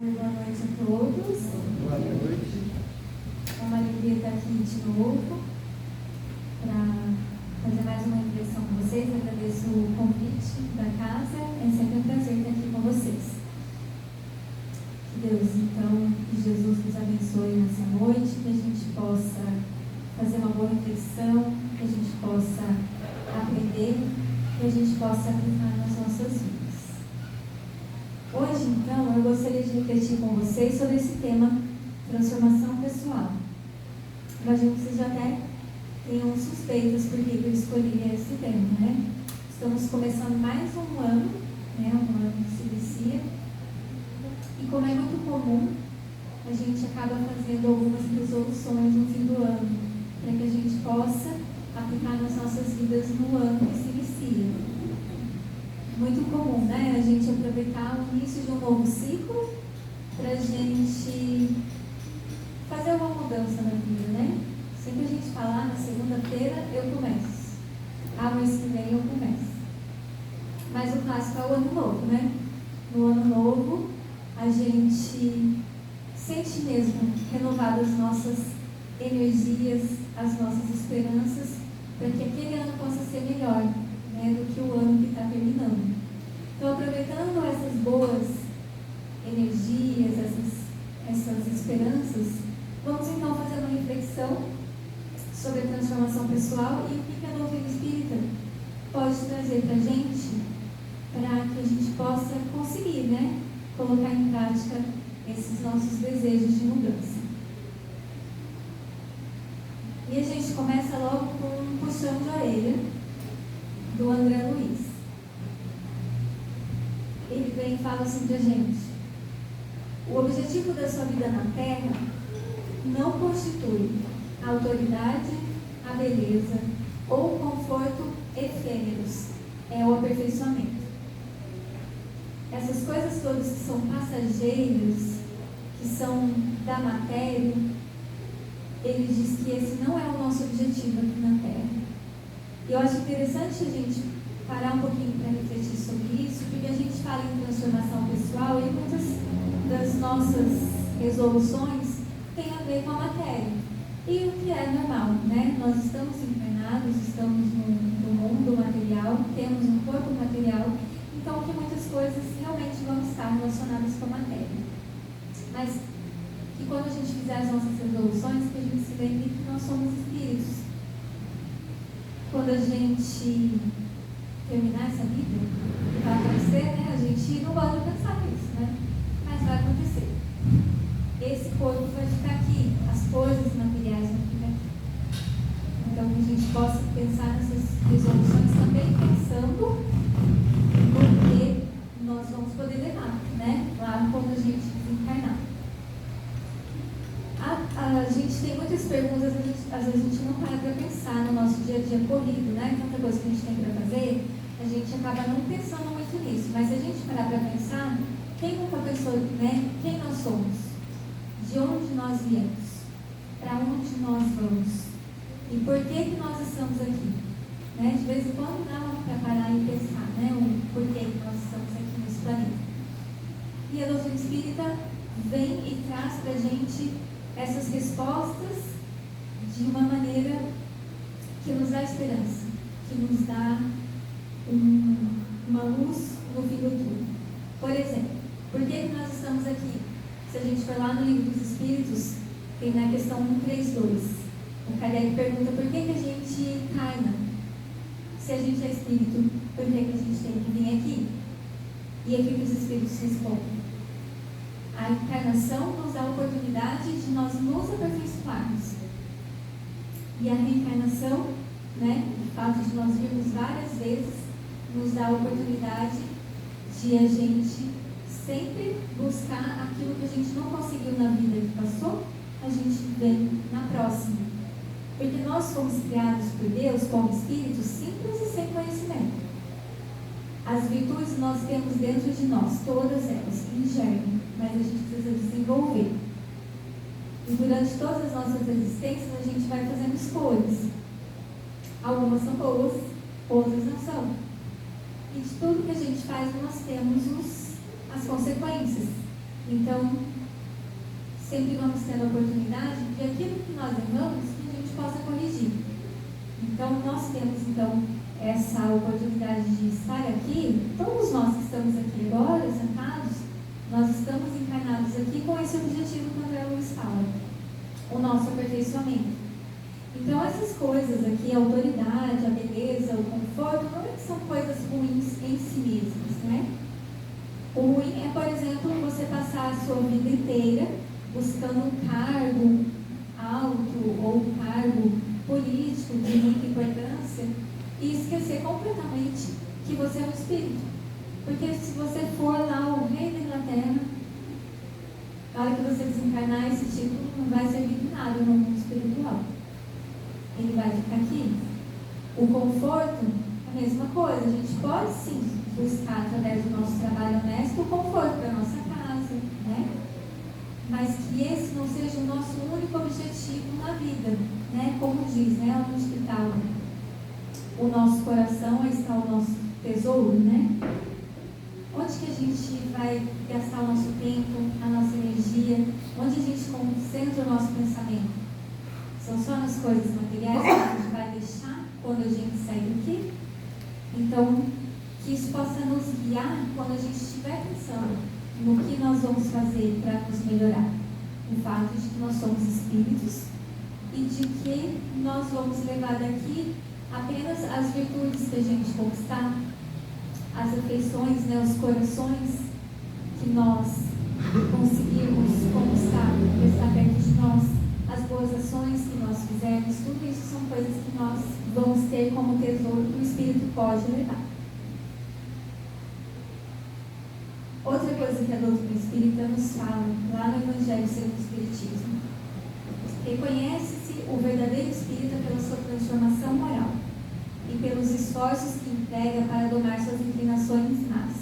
Boa noite a todos. Boa noite. É uma alegria estar aqui de novo para fazer mais uma reflexão com vocês. Agradeço o convite da casa. É sempre um prazer estar aqui com vocês. Que Deus, então, que Jesus nos abençoe nessa noite, que a gente possa fazer uma boa reflexão, que a gente possa aprender, que a gente possa aplicar nas nossas vidas. Hoje, então, eu gostaria de refletir com vocês sobre esse tema, transformação pessoal. Imagino que vocês já até tenham suspeitas por que eu escolhi esse tema, né? Estamos começando mais um ano, né? Um ano que se inicia. E como é muito comum, a gente acaba fazendo algumas resoluções no fim do ano, para que a gente possa aplicar nas nossas vidas no ano que se inicia. Muito comum, né? A gente aproveitar o início de um novo ciclo para a gente fazer uma mudança na vida, né? Sempre a gente fala, na segunda-feira eu começo. Mês que vem eu começo. Mas o clássico é o ano novo, né? No ano novo, a gente sente mesmo renovar as nossas energias, as nossas esperanças, para que aquele ano possa ser melhor, né, do que o ano que está terminando. Então, aproveitando essas boas energias, essas esperanças, vamos então fazer uma reflexão sobre a transformação pessoal e o que a doutrina espírita pode trazer para a gente, para que a gente possa conseguir, né, colocar em prática esses nossos desejos de mudança. E a gente começa logo com um puxão de orelha do André Luiz. Ele vem e fala assim pra gente: o objetivo da sua vida na Terra não constitui a autoridade, a beleza ou o conforto efêmeros, é o aperfeiçoamento. Essas coisas todas que são passageiras, que são da matéria, ele diz que esse não é o nosso objetivo aqui na Terra. E eu acho interessante a gente parar um pouquinho para refletir sobre isso, porque a gente fala em transformação pessoal e muitas das nossas resoluções têm a ver com a matéria. E o que é normal, né? Nós estamos encarnados, estamos no mundo material, temos um corpo material, então que muitas coisas realmente vão estar relacionadas com a matéria. Mas que quando a gente fizer as nossas resoluções, que a gente se lembre que nós somos espíritos. Quando a gente terminar essa vida, vai acontecer, né? A gente não gosta de pensar nisso, né? Mas vai acontecer. Esse corpo vai ficar aqui, as coisas materiais vão ficar aqui. Então, que a gente possa pensar nessas resoluções também pensando no que nós vamos poder levar, né? Lá quando a gente desencarnar. A gente tem muitas perguntas, às vezes a gente não para para pensar no nosso dia a dia corrido, né? Tanta coisa que a gente tem para fazer, a gente acaba não pensando muito nisso. Mas se a gente parar para pensar, quem nunca pensou, né? Quem nós somos? De onde nós viemos? Para onde nós vamos? E por que nós estamos aqui? Né? De vez em quando dá para parar e pensar, né? O porquê que nós estamos aqui nesse planeta. E a doutrina espírita vem e traz para a gente essas respostas de uma maneira que nos dá esperança, que nos dá uma luz no fim do túnel. Por exemplo, por que nós estamos aqui? Se a gente for lá no Livro dos Espíritos, tem na questão 132. O Kardec pergunta por que a gente encarna. Se a gente é espírito, por que a gente tem que vir aqui? E aqui que os espíritos respondem: a encarnação nos dá a oportunidade de nós nos aperfeiçoarmos. E a reencarnação, né, o fato de nós virmos várias vezes, nos dá a oportunidade de a gente sempre buscar aquilo que a gente não conseguiu na vida que passou, a gente vem na próxima. Porque nós fomos criados por Deus como espíritos simples e sem conhecimento. As virtudes nós temos dentro de nós, todas elas, em germe, mas a gente precisa desenvolver. E durante todas as nossas existências, a gente vai fazendo escolhas. Algumas são boas, outras não são. E de tudo que a gente faz, nós temos as consequências. Então, sempre vamos tendo a oportunidade de aquilo que nós erramos, que a gente possa corrigir. Então, nós temos, essa oportunidade de estar aqui. Todos nós que estamos aqui agora, sentados, nós estamos encarnados aqui com esse objetivo que o André Luiz fala, o nosso aperfeiçoamento. Então, essas coisas aqui, a autoridade, a beleza, o conforto, não é que são coisas ruins em si mesmas, né? O ruim é, por exemplo, você passar a sua vida inteira buscando um cargo alto ou um cargo político de muita importância e esquecer completamente que você é um espírito. Porque se você for lá o rei da Inglaterra, na hora que você desencarnar, esse título não vai servir de nada no mundo espiritual. Ele vai ficar aqui. O conforto, a mesma coisa. A gente pode sim buscar, através do nosso trabalho honesto, o conforto para a nossa casa, né? Mas que esse não seja o nosso único objetivo na vida, né? Como diz, né? Onde está o nosso coração, aí está o nosso tesouro, né? Onde que a gente vai gastar o nosso tempo, a nossa energia? Onde a gente concentra o nosso pensamento? São só nas coisas materiais que a gente vai deixar quando a gente sair daqui? Então, que isso possa nos guiar quando a gente estiver pensando no que nós vamos fazer para nos melhorar. O fato de que nós somos espíritos e de que nós vamos levar daqui apenas as virtudes que a gente conquistar, as afeições, né, os corações que nós conseguimos conquistar, que está perto de nós, as boas ações que nós fizermos, tudo isso são coisas que nós vamos ter como tesouro que o Espírito pode levar. Outra coisa que a doutrina espírita nos fala, lá no Evangelho segundo o Espiritismo: reconhece-se o verdadeiro espírita pela sua transformação moral e pelos esforços que emprega para domar suas inclinações más.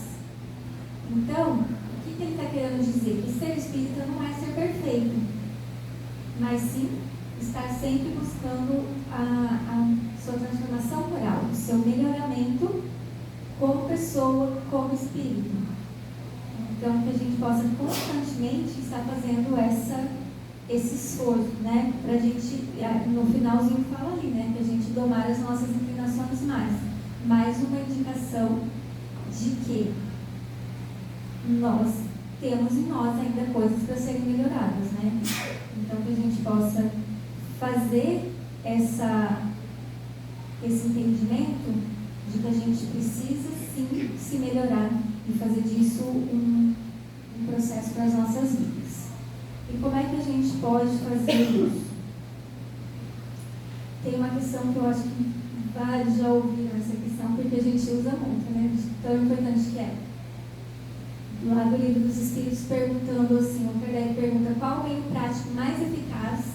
Então, o que ele está querendo dizer? Que ser espírita não é ser perfeito, mas sim estar sempre buscando a sua transformação moral, o seu melhoramento como pessoa, como espírito. Então, que a gente possa constantemente estar fazendo esse esforço, né? Para a gente, no finalzinho fala ali, né? Que a gente domar as nossas inclinações mais. Mais uma indicação de que nós temos em nós ainda coisas para serem melhoradas, né? Então, que a gente possa fazer esse entendimento de que a gente precisa sim se melhorar e fazer disso um processo para as nossas vidas. E como é que a gente pode fazer isso? Tem uma questão que eu acho que vários já ouviram essa questão, porque a gente usa muito, né? Tão importante que é. Lá do Livro dos Espíritos, perguntando assim, o Kardec pergunta: qual o meio prático mais eficaz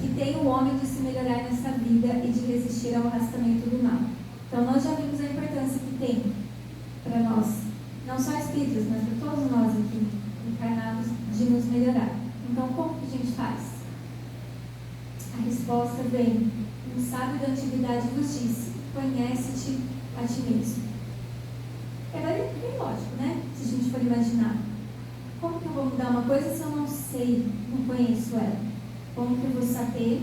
que tem o homem de se melhorar nessa vida e de resistir ao arrastamento do mal? Então, nós já vimos a importância que tem para nós, não só espíritos, mas para todos nós aqui encarnados, de nos melhorar. Então, como que a gente faz? A resposta vem: um sábio da antiguidade vos disse: conhece-te a ti mesmo. É bem lógico, né? Se a gente for imaginar, como que eu vou mudar uma coisa se eu não sei, não conheço ela? Como que eu vou saber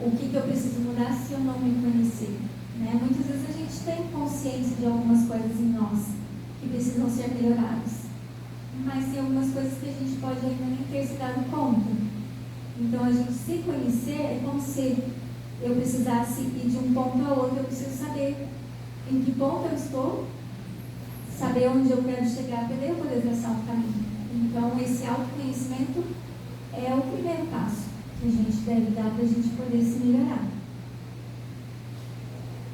o que eu preciso mudar se eu não me conhecer? Né? Muitas vezes a gente tem consciência de algumas coisas em nós que precisam ser melhoradas, mas tem algumas coisas que a gente pode ainda nem ter se dado conta. Então, a gente se conhecer é como se eu precisasse ir de um ponto a outro. Eu preciso saber em que ponto eu estou, saber onde eu quero chegar, para eu poder traçar um caminho. Então, esse autoconhecimento é o primeiro passo que a gente deve dar para a gente poder se melhorar.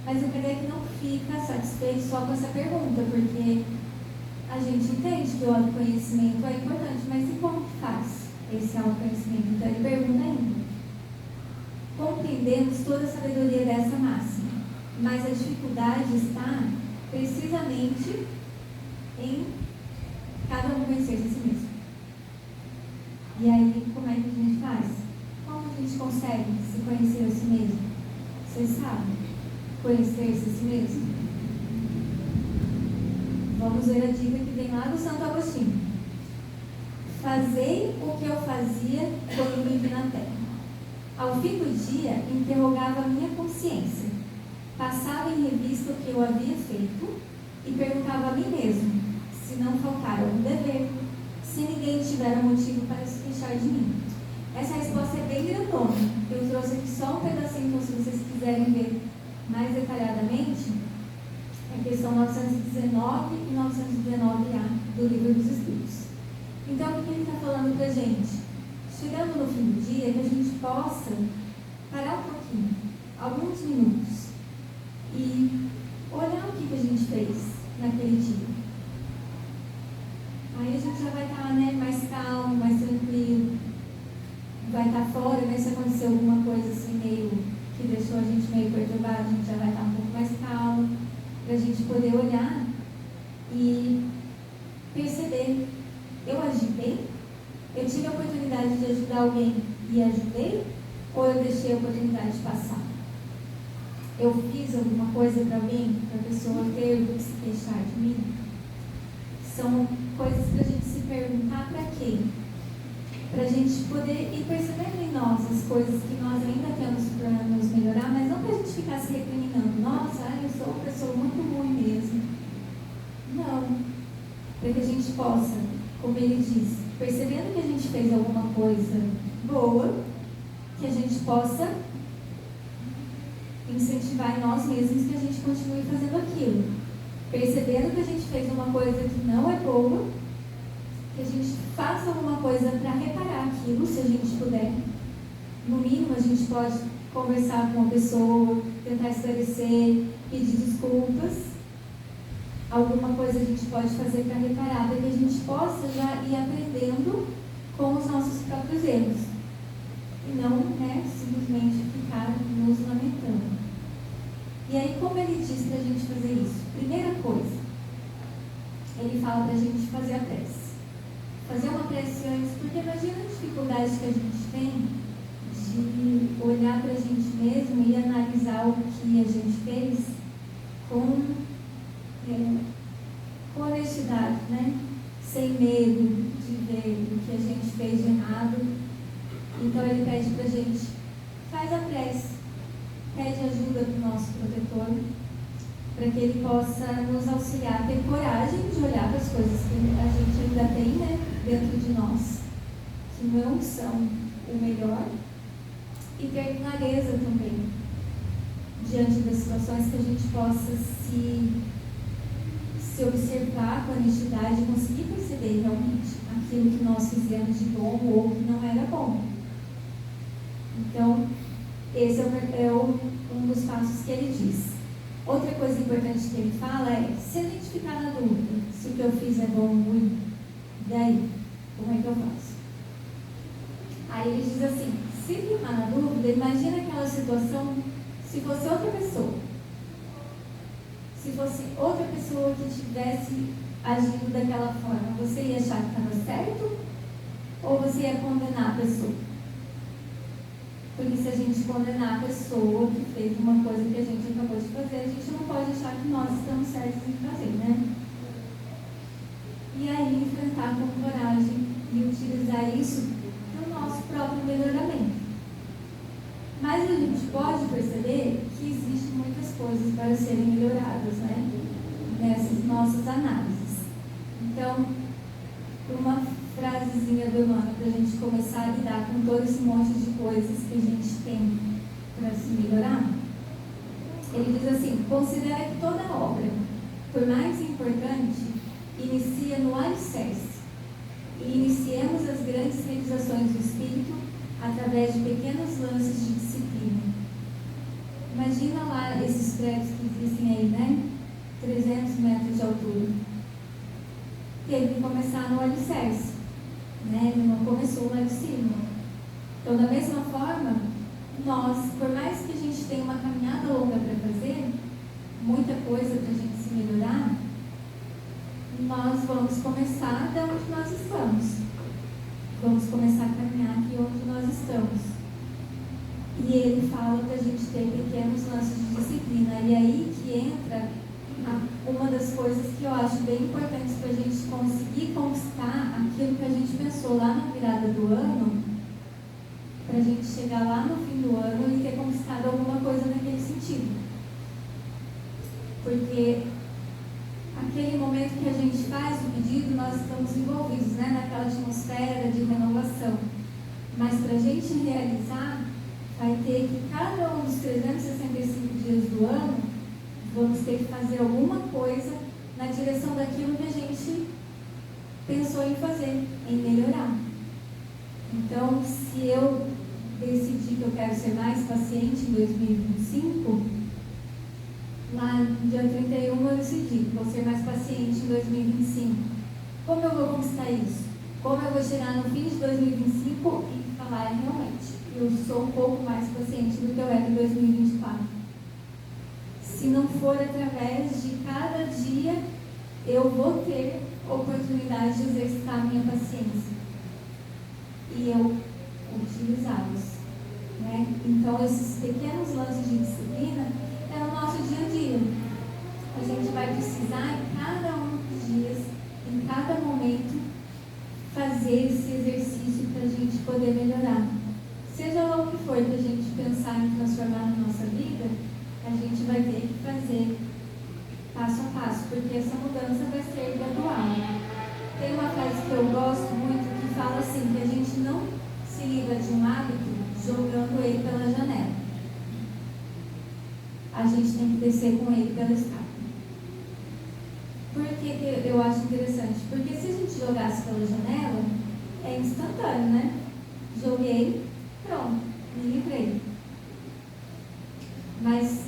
Mas o Kardec não fica satisfeito só com essa pergunta, porque a gente entende que o autoconhecimento é importante, mas e como que faz esse autoconhecimento? Então ele pergunta ainda: compreendemos toda a sabedoria dessa máxima, mas a dificuldade está precisamente em cada um conhecer-se a si mesmo. E aí, como é que a gente faz? Como a gente consegue se conhecer a si mesmo? Vocês sabem conhecer-se a si mesmo? Vamos ver a dica que vem lá do Santo Agostinho. Fazei o que eu fazia quando vivi na terra. Ao fim do dia, interrogava a minha consciência, passava em revista o que eu havia feito e perguntava a mim mesmo se não faltara algum dever, se ninguém tivera motivo para se queixar de mim. Essa resposta é bem grandona. Eu trouxe aqui só um pedacinho, então se vocês quiserem ver mais detalhadamente, é a questão 919 e 919A do Livro dos Espíritos. Então, o que ele está falando para a gente? Chegando no fim do dia, que a gente possa parar um pouquinho, alguns minutos, e olhar o que a gente fez naquele dia. Aí a gente já vai estar, mais calmo, mais tranquilo, vai estar fora, se acontecer alguma coisa assim meio que deixou a gente meio perturbado, a gente já vai estar um pouco mais calmo, para a gente poder olhar e perceber, eu agi bem? Eu tive a oportunidade de ajudar alguém e ajudei? Ou eu deixei a oportunidade de passar? Eu fiz alguma coisa para alguém, para a pessoa ter que se queixar de mim? São coisas para a gente se perguntar para quê? Para a gente poder ir percebendo em nós as coisas que nós ainda temos para nos melhorar, mas não para a gente ficar se recriminando. Nossa, eu sou uma pessoa muito ruim mesmo. Não. Para que a gente possa, como ele diz, percebendo que a gente fez alguma coisa boa, que a gente possa incentivar em nós mesmos que a gente continue fazendo aquilo. Percebendo que a gente fez uma coisa que não é boa, que a gente faça alguma coisa para reparar aquilo, se a gente puder. No mínimo, a gente pode conversar com a pessoa, tentar esclarecer, pedir desculpas. Alguma coisa a gente pode fazer para reparar, para que a gente possa já ir aprendendo com os nossos próprios erros. E não simplesmente ficar nos lamentando. E aí, como ele diz para a gente fazer isso? Primeira coisa, ele fala para a gente fazer a prece. Fazer uma prece antes, porque imagina a dificuldade que a gente tem de olhar para a gente mesmo e analisar o que a gente fez com honestidade, sem medo de ver o que a gente fez de errado. Então ele pede para a gente, faz a prece, pede ajuda do nosso protetor, para que ele possa nos auxiliar, ter coragem de olhar para as coisas que a gente ainda tem dentro de nós, que não são o melhor, e ter clareza também diante das situações, que a gente possa se observar com honestidade e conseguir perceber realmente aquilo que nós fizemos de bom ou que não era bom. Então, esse é um dos passos que ele diz. Outra coisa importante que ele fala é, se a gente ficar na dúvida se o que eu fiz é bom ou ruim, daí, como é que eu faço? Aí ele diz assim, se ficar na dúvida, imagina aquela situação se fosse outra pessoa. Se fosse outra pessoa que tivesse agido daquela forma, você ia achar que estava certo? Ou você ia condenar a pessoa? Porque se a gente condenar a pessoa que fez uma coisa que a gente acabou de fazer, a gente não pode achar que nós estamos certos em fazer, E aí enfrentar com coragem e utilizar isso para o nosso próprio melhoramento. Mas a gente pode perceber que existem muitas coisas para serem melhoradas, nessas nossas análises. Então, uma frasezinha do Emmanuel para a gente começar a lidar com todo esse monte de coisas que a gente tem para se melhorar. Ele diz assim, considera que toda obra, por mais importante, inicia no alicerce, e iniciemos as grandes realizações do espírito através de pequenos lances de disciplina. Imagina lá esses prédios que existem aí, 300 metros de altura. Teve que começar no alicerce, ele não começou lá de cima. Então, da mesma forma, nós, por mais que a gente tenha uma caminhada longa para fazer, muita coisa para a gente se melhorar, nós vamos começar de onde nós estamos. Vamos começar a caminhar aqui onde nós estamos. E ele fala para a gente ter pequenos lances de disciplina. E aí que entra uma das coisas que eu acho bem importantes para a gente conseguir conquistar aquilo que a gente pensou lá na virada do ano, para a gente chegar lá no fim do ano e ter conquistado alguma coisa naquele sentido. Porque aquele momento que a gente faz o pedido, nós estamos envolvidos, né, naquela atmosfera de renovação. Mas para a gente realizar, vai ter que cada um dos 365 dias do ano, vamos ter que fazer alguma coisa na direção daquilo que a gente pensou em fazer, em melhorar. Então, se eu decidir que eu quero ser mais paciente em 2025, lá no dia 31 eu decidi que vou ser mais paciente em 2025. Como eu vou conquistar isso? Como eu vou chegar no fim de 2025 e falar, realmente, eu sou um pouco mais paciente do que eu era em 2024. Se não for através de cada dia, eu vou ter oportunidade de exercitar a minha paciência. E eu utilizá-los. Né? Então, esses pequenos lances de disciplina é o nosso dia a dia. A gente vai precisar em cada um dos dias, em cada momento, fazer esse exercício para a gente poder melhorar. Seja lá o que for que a gente pensar em transformar na nossa vida, a gente vai ter que fazer passo a passo, porque essa mudança vai ser gradual. Tem uma frase que eu gosto muito que fala assim, que a gente não se livra de um hábito jogando ele pela janela. A gente tem que descer com ele pela escada. Por que eu acho interessante? Porque se a gente jogasse pela janela, é instantâneo, né? Joguei, pronto, me livrei. Mas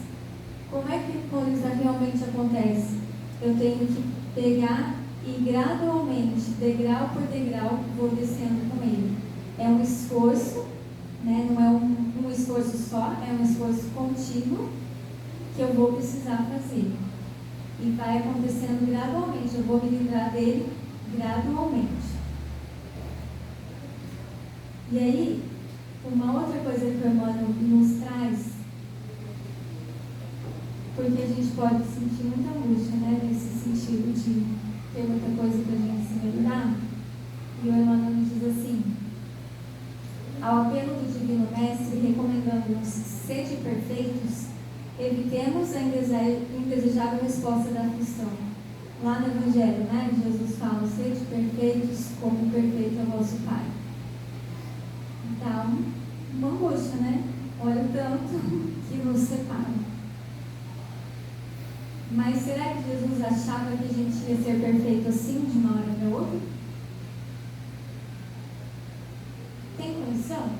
como é que quando isso realmente acontece? Eu tenho que pegar e gradualmente, degrau por degrau, vou descendo com ele. É um esforço, né? Não é um esforço só, é um esforço contínuo que eu vou precisar fazer. E vai acontecendo gradualmente, eu vou me livrar dele gradualmente. E aí, uma outra coisa que o Emmanuel nos traz, porque a gente pode sentir muita angústia, né, nesse sentido de ter muita coisa para a gente se melhorar, e o Emmanuel nos diz assim: ao apelo do Divino Mestre, recomendando-nos sede perfeitos, evitemos a indesejável resposta da aflição. Lá no Evangelho, né, Jesus fala, sede perfeitos como perfeito é o vosso Pai. Então, uma angústia, né? Olha o tanto que nos separa. Mas será que Jesus achava que a gente ia ser perfeito assim, de uma hora para outra? Tem condição?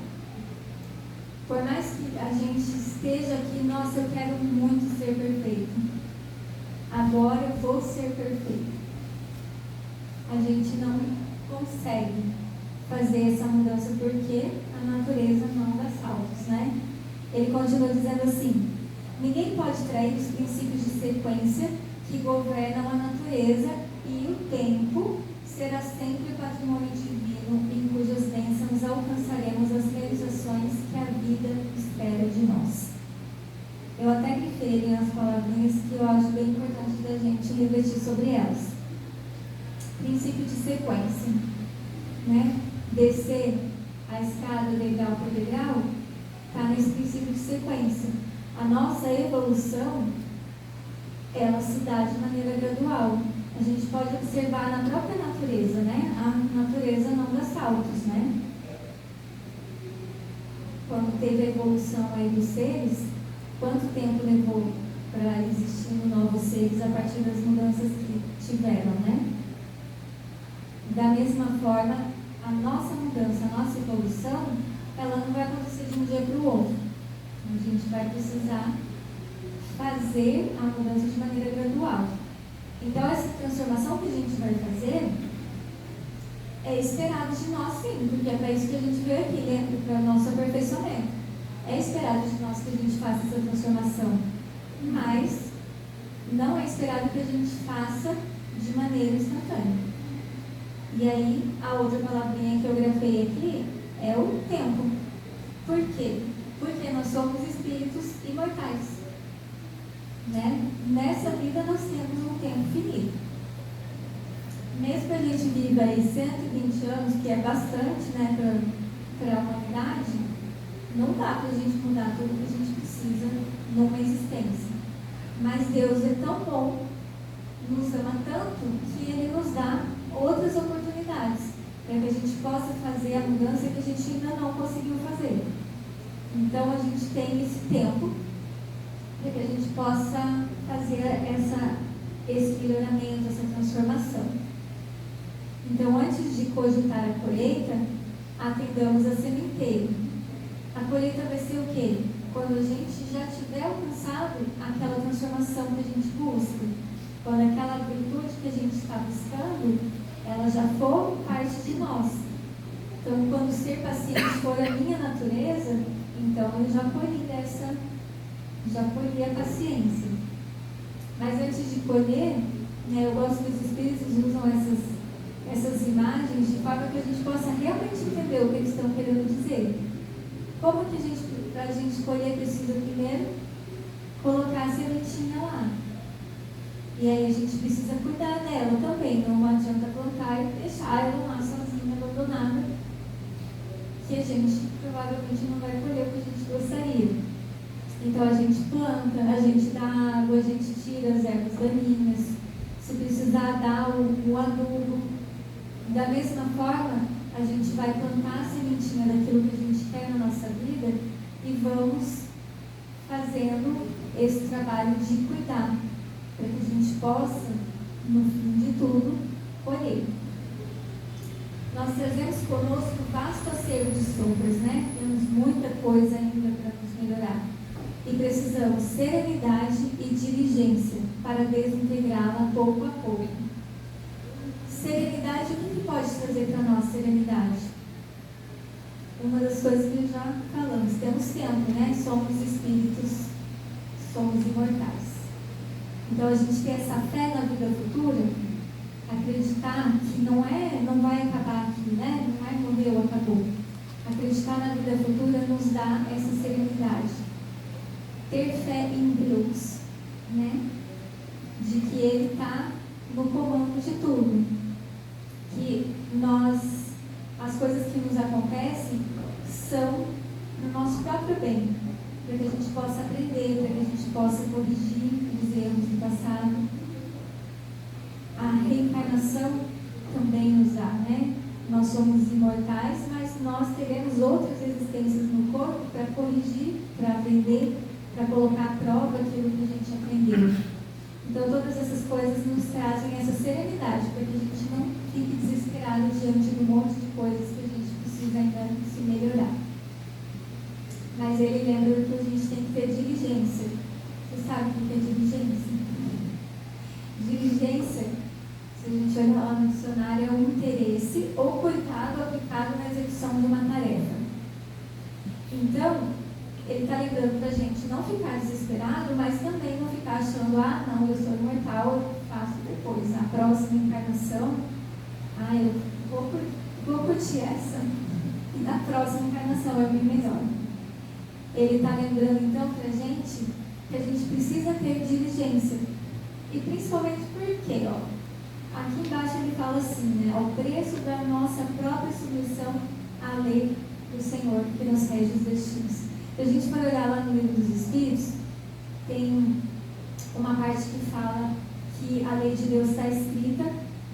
Por mais que a gente esteja aqui, nossa, eu quero muito ser perfeito. Agora eu vou ser perfeito. A gente não consegue fazer essa mudança porque a natureza não dá saltos, né? Ele continua dizendo assim: ninguém pode trair os princípios de sequência que governam a natureza, e o tempo será sempre patrimônio divino em cujas bênçãos alcançaremos as realizações que a vida espera de nós. Eu até grifei as palavrinhas que eu acho bem importante da gente refletir sobre elas. Princípio de sequência, né? Descer a escada degrau por degrau está nesse princípio de sequência. A nossa evolução, ela se dá de maneira gradual. A gente pode observar na própria natureza, né? A natureza não dá saltos, né? Quando teve a evolução aí dos seres, quanto tempo levou para existir novos seres a partir das mudanças que tiveram, né? Da mesma forma, a nossa mudança, a nossa evolução, ela não vai acontecer de um dia para o outro. A gente vai precisar fazer a mudança de maneira gradual. Então, essa transformação que a gente vai fazer é esperado de nós, sim, porque é para isso que a gente veio aqui, né? Para o nosso aperfeiçoamento. É esperado de nós que a gente faça essa transformação, mas não é esperado que a gente faça de maneira instantânea. E aí, a outra palavrinha que eu grafei aqui é o tempo. Por quê? Porque nós somos espíritos imortais, né? nessa vida nós temos um tempo finito. Mesmo que a gente viva aí 120 anos, que é bastante, né, para a humanidade, não dá para a gente mudar tudo que a gente precisa numa existência. Mas Deus é tão bom, nos ama tanto, que Ele nos dá outras oportunidades para que a gente possa fazer a mudança que a gente ainda não conseguiu fazer. Então a gente tem esse tempo para que a gente possa fazer esse melhoramento, essa transformação. Então, antes de cogitar a colheita, atendamos a sementeira. A colheita vai ser o quê? Quando a gente já tiver alcançado aquela transformação que a gente busca. Quando aquela virtude que a gente está buscando, ela já for parte de nós. Então, quando ser paciente for a minha natureza, então eu já colhi a paciência. Mas antes de colher, né, eu gosto que os espíritos usam essas imagens de forma que a gente possa realmente entender o que eles estão querendo dizer. Como que para a gente colher, precisa primeiro colocar a sementinha lá. E aí a gente precisa cuidar dela também. Não adianta plantar e deixar ela lá sozinha, abandonada, que a gente provavelmente não vai colher o que a gente gostaria. Então a gente planta, a gente dá água, a gente tira as ervas daninhas, se precisar dar o adubo. Da mesma forma, a gente vai plantar a sementinha daquilo que a gente quer na nossa vida e vamos fazendo esse trabalho de cuidar, para que a gente possa, no fim de tudo, colher. Nós trazemos conosco vasto acervo de sombras, né? Temos muita coisa ainda para nos melhorar. E precisamos serenidade e diligência para desintegrá-la pouco a pouco. Serenidade, o que pode trazer para nós serenidade? Uma das coisas que já falamos, temos tempo, né? Somos espíritos, somos imortais. Então a gente tem essa fé na vida futura, acreditar que não vai acabar aqui, né? Não é morreu, acabou. Acreditar na vida futura nos dá essa serenidade. Ter fé em Deus, né? De que Ele está no comando de tudo. Que as coisas que nos acontecem são no nosso próprio bem, para que a gente possa aprender, para que a gente possa corrigir os erros do passado. A reencarnação também nos dá, né? Nós somos imortais, mas nós teremos outras existências no corpo para corrigir, para aprender, para colocar à prova aquilo que a gente aprendeu. Então, todas essas coisas nos trazem essa serenidade, para que a gente não fique desesperado diante de um monte de coisas que a gente precisa ainda se melhorar. Mas ele lembra que a gente tem que ter diligência. Você sabe o que é diligência? Diligência, se a gente olhar lá no dicionário, é um interesse ou cuidado aplicado na execução de uma tarefa. Então, ele está lembrando para a gente não ficar desesperado, mas também não ficar achando, não, eu sou imortal, eu faço depois. Na próxima encarnação, eu vou curtir essa, e na próxima encarnação eu me melhor. Ele está lembrando então para a gente que a gente precisa ter diligência. E principalmente porque, aqui embaixo ele fala assim, né, ao preço da nossa própria submissão à lei do Senhor, que nos rege os destinos. Se a gente for olhar lá no Livro dos Espíritos, tem uma parte que fala que a lei de Deus está escrita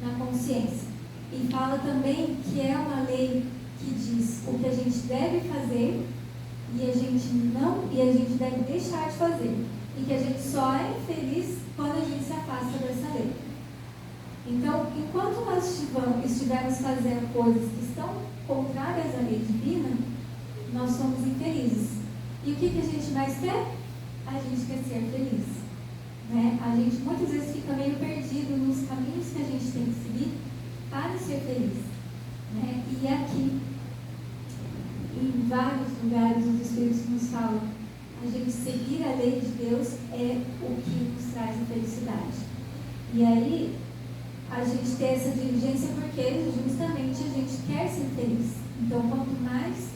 na consciência. E fala também que é uma lei que diz o que a gente deve fazer e a gente deve deixar de fazer. E que a gente só é infeliz quando a gente se afasta dessa lei. Então, enquanto nós estivermos fazendo coisas que estão contrárias à lei divina, nós somos infelizes. E o que a gente mais quer? A gente quer ser feliz. Né? A gente muitas vezes fica meio perdido nos caminhos que a gente tem que seguir para ser feliz. Né? E aqui, em vários lugares, os Espíritos nos falam, a gente seguir a lei de Deus é o que nos traz a felicidade. E aí, a gente tem essa diligência porque justamente a gente quer ser feliz. Então, quanto mais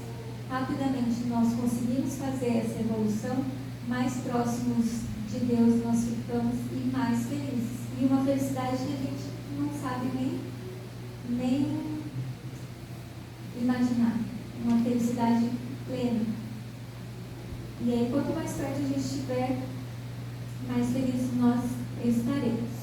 rapidamente nós conseguimos fazer essa evolução, mais próximos de Deus, nós ficamos mais felizes. E uma felicidade que a gente não sabe nem imaginar. Uma felicidade plena. E aí, quanto mais perto a gente estiver, mais felizes nós estaremos.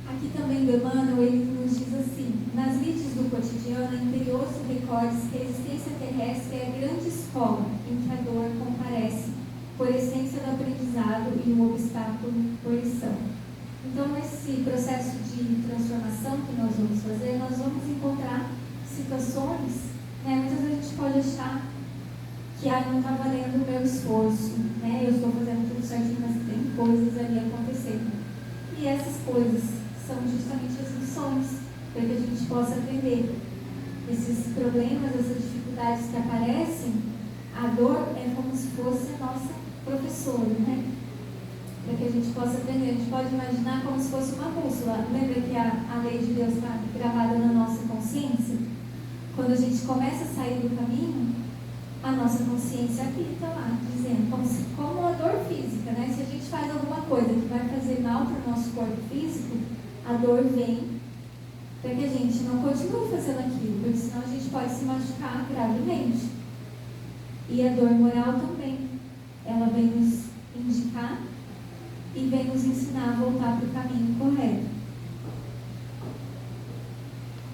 Aqui também do Emmanuel, ele nos diz assim: nas lides do cotidiano, é imperioso recordes que a existência terrestre é a grande escola em que a dor comparece, por essência do aprendizado e o obstáculo por lição. Então, nesse processo de transformação que nós vamos fazer, nós vamos encontrar situações, muitas vezes a gente pode achar que não está valendo o meu esforço, eu estou fazendo tudo certinho, mas tem coisas ali acontecendo. E essas coisas são justamente as lições, para que a gente possa aprender. Esses problemas, essas dificuldades que aparecem, a dor é como se fosse a nossa professora, para que a gente possa aprender. A gente pode imaginar como se fosse uma bússola. Lembra que a lei de Deus está gravada na nossa consciência? Quando a gente começa a sair do caminho, a nossa consciência apita lá, dizendo, como a dor física, se a gente faz alguma coisa que vai fazer mal para o nosso corpo físico, a dor vem para que a gente não continue fazendo aquilo, porque senão a gente pode se machucar gravemente. E a dor moral também, ela vem nos indicar e vem nos ensinar a voltar para o caminho correto.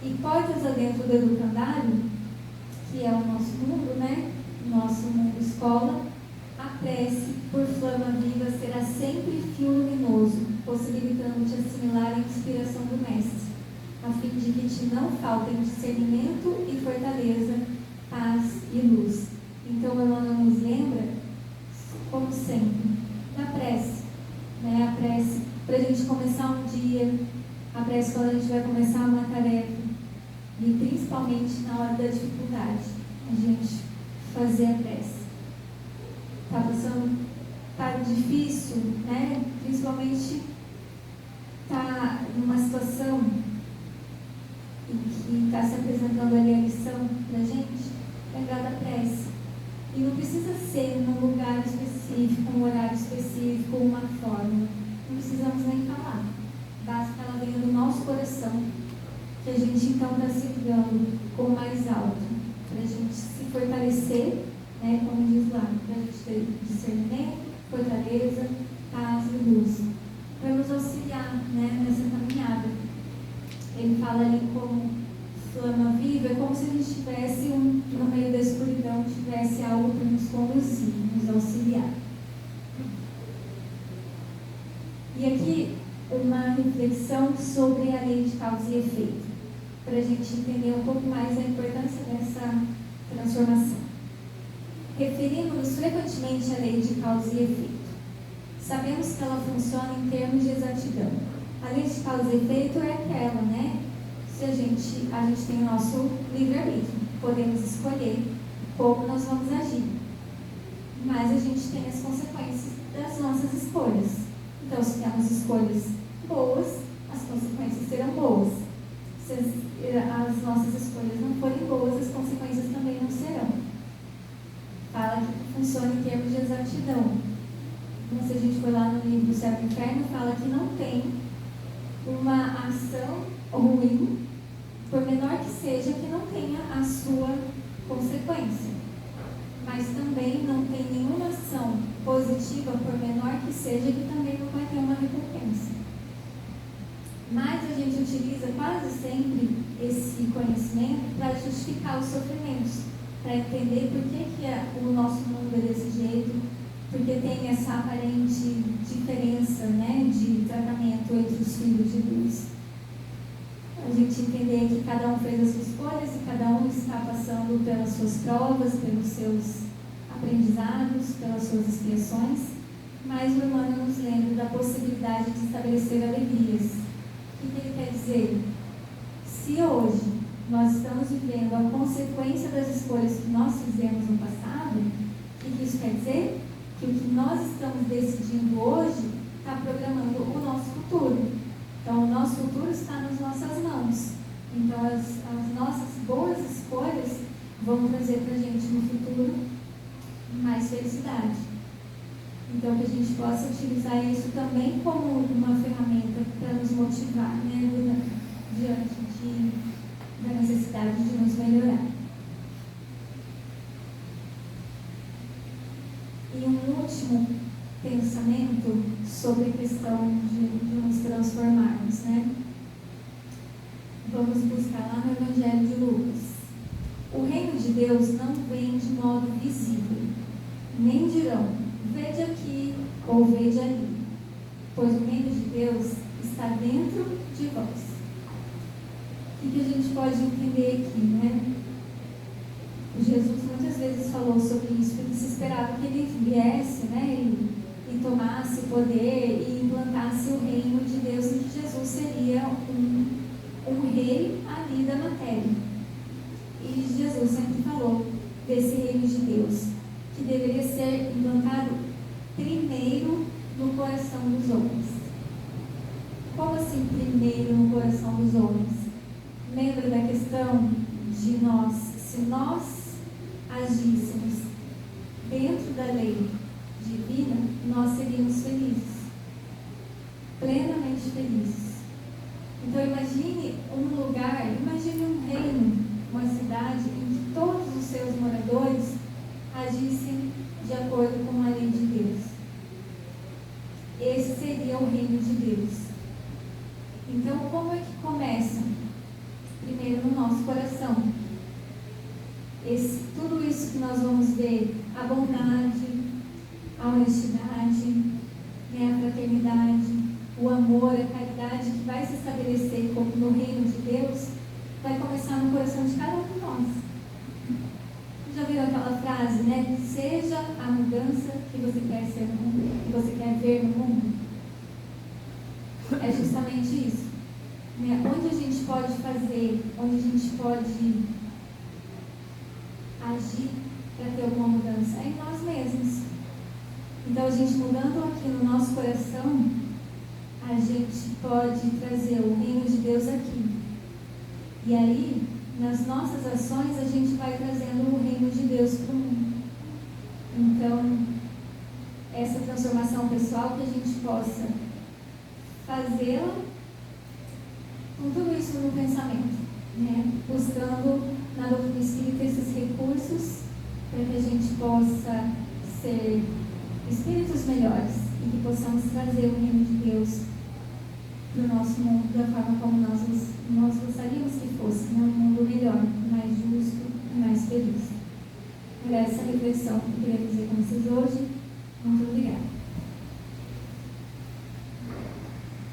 E portas adentro do educandário, que é o nosso mundo, nosso mundo escola, a prece por flama viva será sempre fio luminoso, possibilitando-te assimilar a inspiração do Mestre, a fim de que te não faltem discernimento e fortaleza, paz e luz. Então, o Emmanuel nos lembra, como sempre, da prece, a prece para a gente começar um dia, a prece quando a gente vai começar uma tarefa, e principalmente na hora da dificuldade, a gente fazer a prece. Está difícil, principalmente está numa situação em que está se apresentando ali a lição para a gente, lembrar da prece. E não precisa ser num lugar específico, um horário específico, uma forma. Não precisamos nem falar. Basta que ela venha do nosso coração, que a gente então está se ligando com o mais alto, para a gente se fortalecer, como diz lá, para a gente ter discernimento, fortaleza, paz e luz, para nos auxiliar nessa caminhada. Ele fala ali como flama viva, é como se a gente estivesse no meio da escuridão, tivesse algo para nos conduzir, nos auxiliar. E aqui uma reflexão sobre a lei de causa e efeito, para a gente entender um pouco mais a importância dessa transformação. Referimos-nos frequentemente à lei de causa e efeito. Sabemos que ela funciona em termos de exatidão. A lei de causa e efeito é aquela, Se a gente tem o nosso livre-arbítrio, podemos escolher como nós vamos agir. Mas a gente tem as consequências das nossas escolhas. Então, se temos escolhas boas, as consequências serão boas. Se as nossas escolhas não forem boas, as consequências também não serão. Fala que funciona em termos de exatidão. Então, se a gente for lá no livro Céu e Inferno, fala que não tem uma ação ruim, por menor que seja, que não tenha a sua consequência. Mas também não tem nenhuma ação positiva, por menor que seja, que também não vai ter uma recompensa. Mas a gente utiliza quase sempre esse conhecimento para justificar os sofrimentos, para entender por que o nosso mundo é desse jeito, porque tem essa aparente diferença de tratamento entre os filhos de Deus. A gente entender que cada um fez as suas escolhas e cada um está passando pelas suas provas, pelos seus aprendizados, pelas suas expiações, mas o Emmanuel nos lembra da possibilidade de estabelecer alegrias. O que ele quer dizer? Se hoje nós estamos vivendo a consequência das escolhas que nós fizemos no passado, o que isso quer dizer? Que o que nós estamos decidindo hoje está programando o nosso futuro. Então, o nosso futuro está nas nossas mãos. Então, as nossas boas escolhas vão trazer para a gente no futuro mais felicidade. Então, que a gente possa utilizar isso também como uma ferramenta para nos motivar, né, diante da necessidade de nos melhorar. E um último pensamento sobre a questão de nos transformarmos, né? Vamos buscar lá no Evangelho de Lucas. O reino de Deus não vem de modo visível, nem dirão, vede aqui ou vede ali, pois o reino de Deus está dentro de vós. O que a gente pode entender aqui, né? Jesus muitas vezes falou sobre isso, porque se esperava que ele viesse, né, e tomasse poder e implantasse o reino de Deus, e que Jesus seria um rei ali da matéria. E Jesus sempre falou desse reino de Deus, que deveria ser implantado primeiro no coração dos homens. Como assim primeiro no coração dos homens? Lembra da questão de nós, se nós agíssemos dentro da lei divina, nós seríamos felizes, plenamente felizes. Então imagine um lugar, imagine um reino, uma cidade em que todos os seus moradores agissem de acordo com a lei de Deus. Esse seria o reino de Deus. Então, como é que começa? Primeiro no nosso coração. Tudo isso que nós vamos ver, a bondade, a honestidade, né, a fraternidade, o amor, a caridade que vai se estabelecer como no reino de Deus, vai começar no coração de cada um de nós. Já viram aquela frase, né? Seja a mudança que você quer ser no mundo, que você quer ver no mundo. É justamente isso. Né? Onde a gente pode fazer, onde a gente pode agir para ter alguma mudança? É em nós mesmos. Então, a gente mudando aqui no nosso coração, a gente pode trazer o reino de Deus aqui. E aí, nas nossas ações, a gente vai trazendo o reino de Deus para o mundo. Então, essa transformação pessoal, que a gente possa fazê-la com tudo isso no pensamento, né? Buscando na doutrina espírita esses recursos para que a gente possa ser espíritos melhores e que possamos trazer o reino de Deus para o nosso mundo da forma como nós gostaríamos que fosse, né? Um mundo melhor, mais justo e mais feliz. Por essa reflexão que eu queria fazer com vocês hoje, muito obrigada.